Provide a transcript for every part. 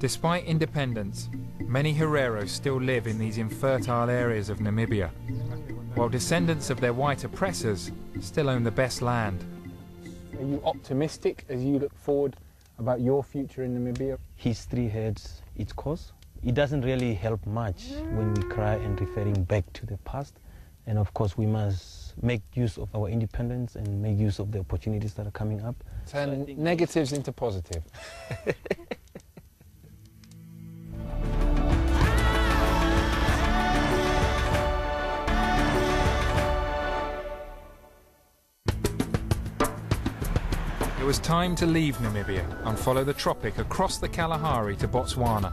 Despite independence, many Hereros still live in these infertile areas of Namibia, while descendants of their white oppressors still own the best land. Are you optimistic as you look forward about your future in Namibia? History has its course. It doesn't really help much when we cry and referring back to the past. And of course we must make use of our independence and make use of the opportunities that are coming up. Turn negatives into positive. It was time to leave Namibia and follow the tropic across the Kalahari to Botswana.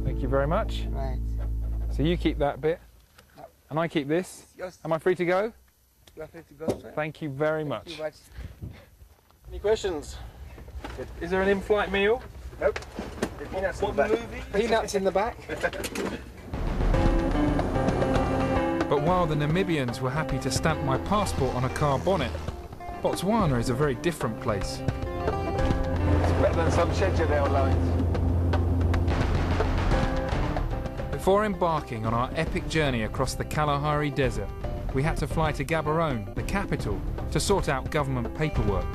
Thank you very much. Right. So you keep that bit, and I keep this. Yes. Am I free to go? You are free to go, sir. Thank you very much. Thank you much. Any questions? Is there an in-flight meal? Nope. Peanuts in the back. But while the Namibians were happy to stamp my passport on a car bonnet, Botswana is a very different place. It's better than some Schedule Airlines. Before embarking on our epic journey across the Kalahari Desert, we had to fly to Gaborone, the capital, to sort out government paperwork.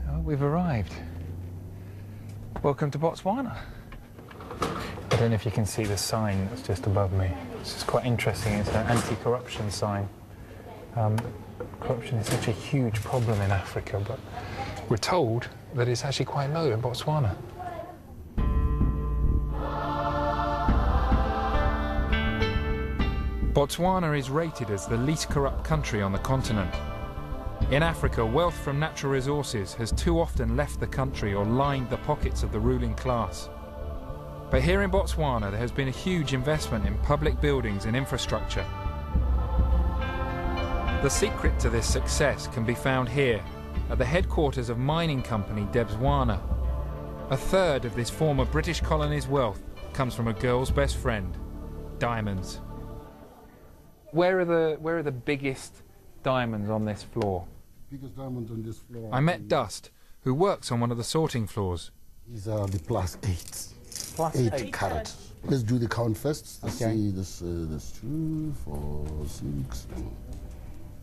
Oh, we've arrived. Welcome to Botswana. I don't know if you can see the sign that's just above me. This is quite interesting. It's an anti-corruption sign. Corruption is such a huge problem in Africa, but we're told that it's actually quite low in Botswana. Botswana is rated as the least corrupt country on the continent. In Africa, wealth from natural resources has too often left the country or lined the pockets of the ruling class. But here in Botswana, there has been a huge investment in public buildings and infrastructure. The secret to this success can be found here, at the headquarters of mining company Debswana. A third of this former British colony's wealth comes from a girl's best friend, diamonds. Where are the biggest diamonds on this floor? Biggest diamond on this floor. I met Dust, who works on one of the sorting floors. These are the +8. +8 carat. Let's do the count first. Let's Okay. see, this 2, 4, 6.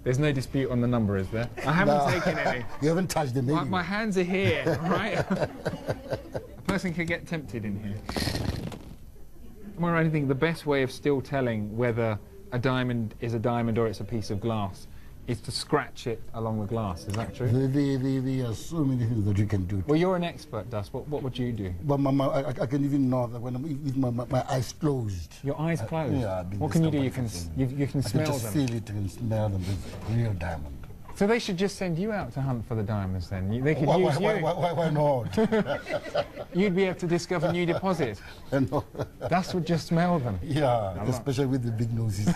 There's no dispute on the number, is there? I haven't No. taken any. You haven't touched the menu. My hands are here, right? A person could get tempted in here. Am I right in thinking the best way of still telling whether a diamond is a diamond or it's a piece of glass is to scratch it along the glass? Is that true? There are so many things that you can do. Well, you're an expert, Dust. What would you do? But I can even know that when I'm with my eyes closed. Your eyes closed? Yeah. What can you do? You can smell I can just them. feel it and smell them. It's real diamond. So they should just send you out to hunt for the diamonds then. They could use you. Why not? You'd be able to discover new deposits. No. Dust would just smell them. Yeah, especially with the big noses.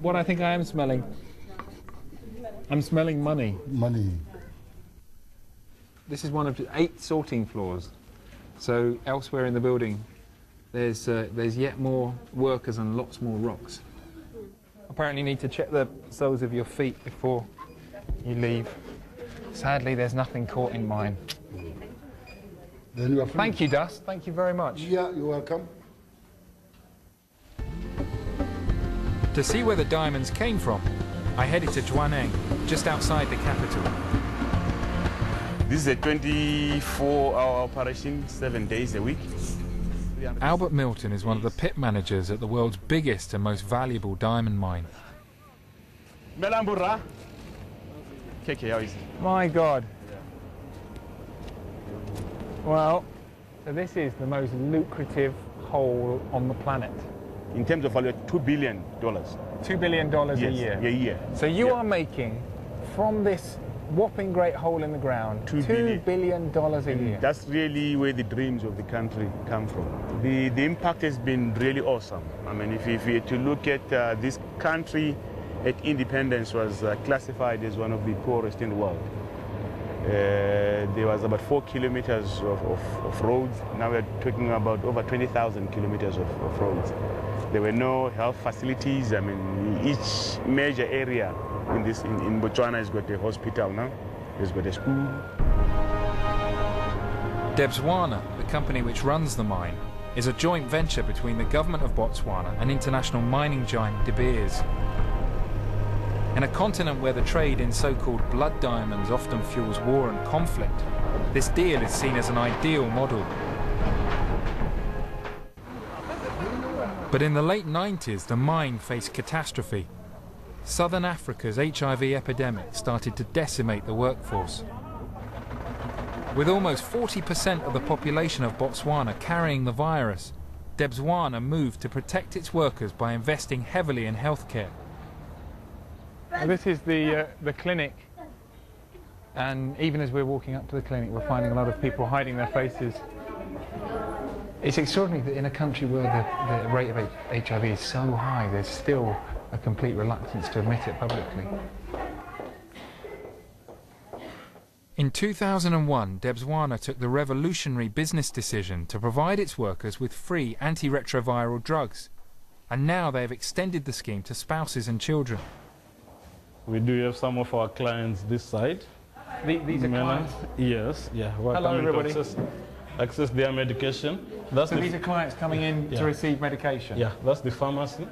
What I think I am smelling, I'm smelling money. Money. This is one of 8 sorting floors. So elsewhere in the building, there's yet more workers and lots more rocks. Apparently you need to check the soles of your feet before you leave. Sadly, there's nothing caught in mine. Then you are free. Thank you, Dust. Thank you very much. Yeah, you're welcome. To see where the diamonds came from, I headed to Jwaneng, just outside the capital. This is a 24-hour operation, 7 days a week. Albert Milton is one of the pit managers at the world's biggest and most valuable diamond mine. Melambura. KK, how is it? My God. Well, so this is the most lucrative hole on the planet. In terms of value, $2 billion. $2 billion a Yes, year. a year. So you are making, from this whopping great hole in the ground, $2 billion a year. That's really where the dreams of the country come from. The impact has been really awesome. I mean, if you to look at this country at independence was classified as one of the poorest in the world. There was about 4 kilometers of roads. Now we're talking about over 20,000 kilometers of roads. There were no health facilities. I mean, each major area in Botswana has got a hospital now. It's got a school. Botswana, the company which runs the mine, is a joint venture between the government of Botswana and international mining giant De Beers. In a continent where the trade in so-called blood diamonds often fuels war and conflict, this deal is seen as an ideal model. But in the late 90s, the mine faced catastrophe. Southern Africa's HIV epidemic started to decimate the workforce. With almost 40% of the population of Botswana carrying the virus, Botswana moved to protect its workers by investing heavily in healthcare. This is the clinic, and even as we're walking up to the clinic, we're finding a lot of people hiding their faces. It's extraordinary that in a country where the rate of HIV is so high, there's still a complete reluctance to admit it publicly. In 2001, Botswana took the revolutionary business decision to provide its workers with free antiretroviral drugs, and now they have extended the scheme to spouses and children. We do have some of our clients this side. These are clients? Yes, yeah. Hello, everybody. Access their medication. So these are clients coming in to receive medication? Yeah, that's the pharmacy.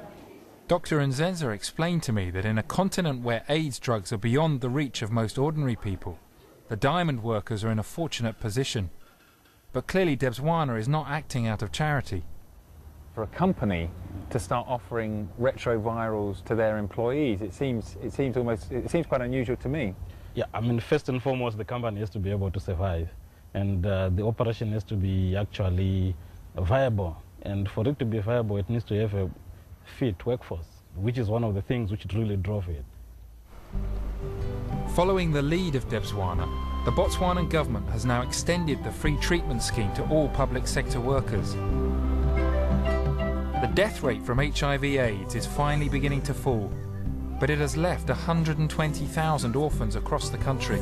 Dr. Nzenza explained to me that in a continent where AIDS drugs are beyond the reach of most ordinary people, the diamond workers are in a fortunate position. But clearly Botswana is not acting out of charity. For a company to start offering retrovirals to their employees, it seems quite unusual to me. Yeah, I mean, first and foremost, the company has to be able to survive, and the operation has to be actually viable. And for it to be viable, it needs to have a fit workforce, which is one of the things which really drove it. Following the lead of Botswana, the Botswanan government has now extended the free treatment scheme to all public sector workers. The death rate from HIV/AIDS is finally beginning to fall, but it has left 120,000 orphans across the country.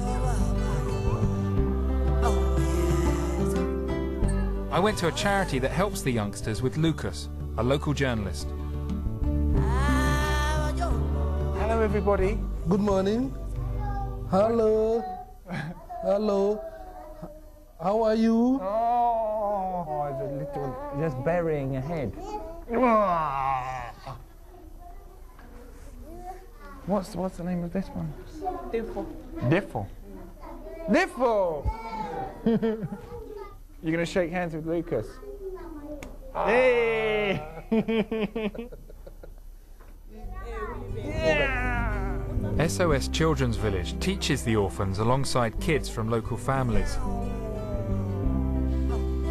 I went to a charity that helps the youngsters with Lucas, a local journalist. Hello, everybody. Good morning. Hello. Hello. How are you? Oh, the little, just burying a head. What's the name of this one? Diffo. Diffo. Diffo! You're going to shake hands with Lucas? Hey! Yeah. SOS Children's Village teaches the orphans alongside kids from local families.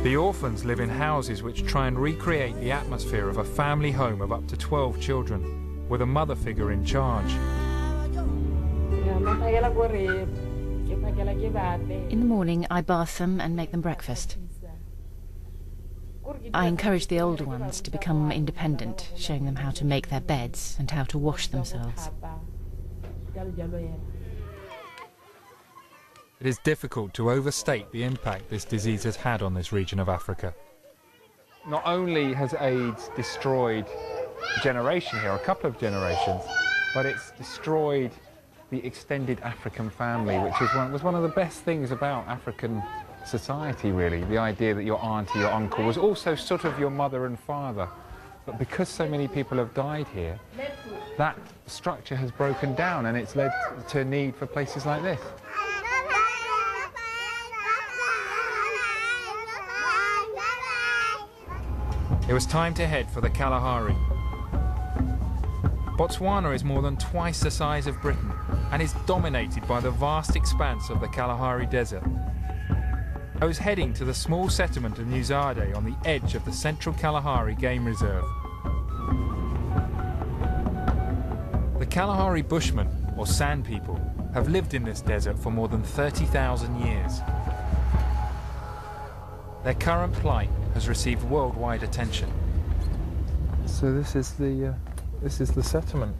The orphans live in houses which try and recreate the atmosphere of a family home of up to 12 children, with a mother figure in charge. In the morning, I bath them and make them breakfast. I encourage the older ones to become independent, showing them how to make their beds and how to wash themselves. It is difficult to overstate the impact this disease has had on this region of Africa. Not only has AIDS destroyed a generation here, a couple of generations, but it's destroyed the extended African family, which was one of the best things about African society, really. The idea that your auntie, your uncle was also sort of your mother and father. But because so many people have died here, that structure has broken down, and it's led to a need for places like this. It was time to head for the Kalahari. Botswana is more than twice the size of Britain and is dominated by the vast expanse of the Kalahari Desert. I was heading to the small settlement of Nuzade on the edge of the Central Kalahari Game Reserve. The Kalahari Bushmen, or Sand People, have lived in this desert for more than 30,000 years. Their current plight has received worldwide attention. So this is the settlement.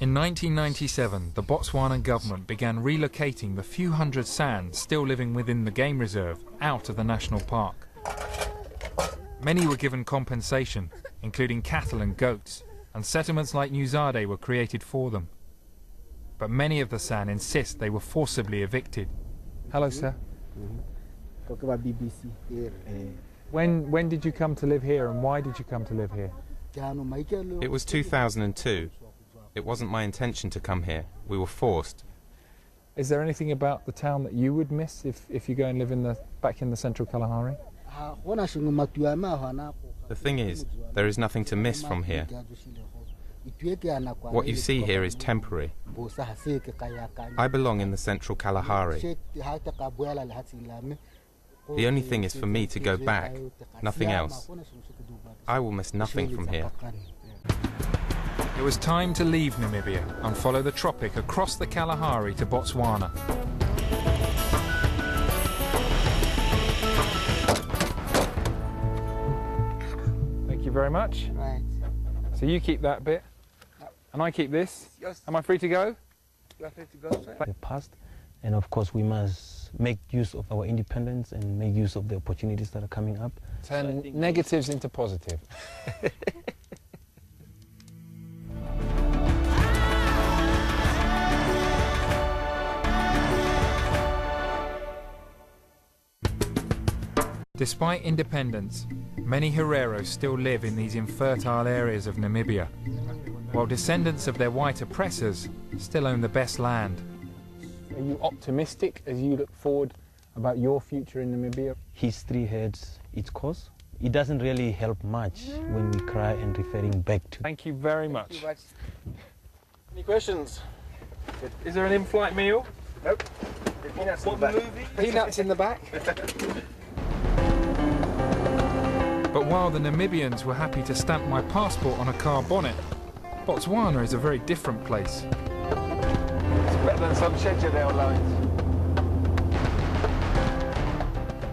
In 1997, the Botswana government began relocating the few hundred San still living within the game reserve out of the national park. Many were given compensation, including cattle and goats, and settlements like Nuzade were created for them. But many of the San insist they were forcibly evicted. Hello, sir. When did you come to live here, and why did you come to live here? It was 2002. It wasn't my intention to come here. We were forced. Is there anything about the town that you would miss if you go and live back in the central Kalahari? The thing is, there is nothing to miss from here. What you see here is temporary. I belong in the central Kalahari. The only thing is for me to go back, nothing else. I will miss nothing from here. It was time to leave Namibia and follow the tropic across the Kalahari to Botswana. Thank you very much. Right. So you keep that bit, and I keep this. Yes. Am I free to go? You are free to go, sir. The past, and of course we must make use of our independence and make use of the opportunities that are coming up. Turn negatives into positive. Despite independence, many Hereros still live in these infertile areas of Namibia, while descendants of their white oppressors still own the best land. Are you optimistic as you look forward about your future in Namibia? History has its course. It doesn't really help much when we cry and referring back to. Thank you very much. Thank you much. Any questions? Is there an in-flight meal? Nope. Peanuts in the back. But while the Namibians were happy to stamp my passport on a car bonnet, Botswana is a very different place. It's better than some Schedule Airlines.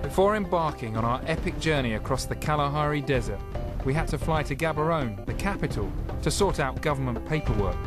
Before embarking on our epic journey across the Kalahari Desert, we had to fly to Gaborone, the capital, to sort out government paperwork.